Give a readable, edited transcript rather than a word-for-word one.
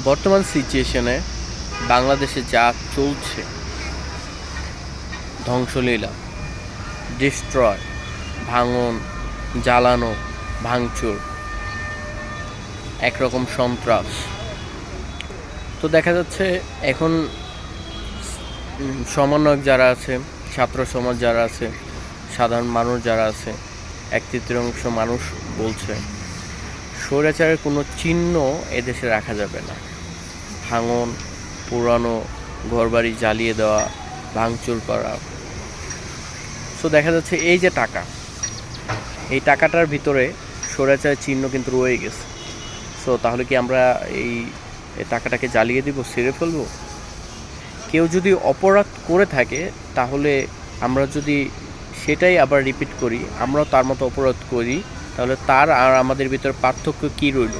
বর্তমান সিচুয়েশনে বাংলাদেশে যা চলছে, ধ্বংসলীলা, ডিস্ট্রয়, ভাঙন, জ্বালানো, ভাঙচুর, একরকম সন্ত্রাস। তো দেখা যাচ্ছে এখন সমন্বয়ক যারা আছে, ছাত্র সমাজ যারা আছে, সাধারণ মানুষ যারা আছে, এক তৃতীয়াংশ মানুষ বলছে স্বৈরাচারের কোনো চিহ্ন এদেশে রাখা যাবে না। ভাঙন, পুরানো ঘরবাড়ি জ্বালিয়ে দেওয়া, ভাঙচুর করা। সো দেখা যাচ্ছে এই যে টাকা, এই টাকাটার ভিতরে স্বৈরাচারের চিহ্ন কিন্তু রয়ে গেছে। সো তাহলে কি আমরা এই টাকাটাকে জ্বালিয়ে দিব, ছিঁড়ে ফেলবো? কেউ যদি অপরাধ করে থাকে তাহলে আমরা যদি সেটাই আবার রিপিট করি, আমরাও তার মতো অপরাধ করি, তাহলে তার আর আমাদের ভিতরে পার্থক্য কী রইল?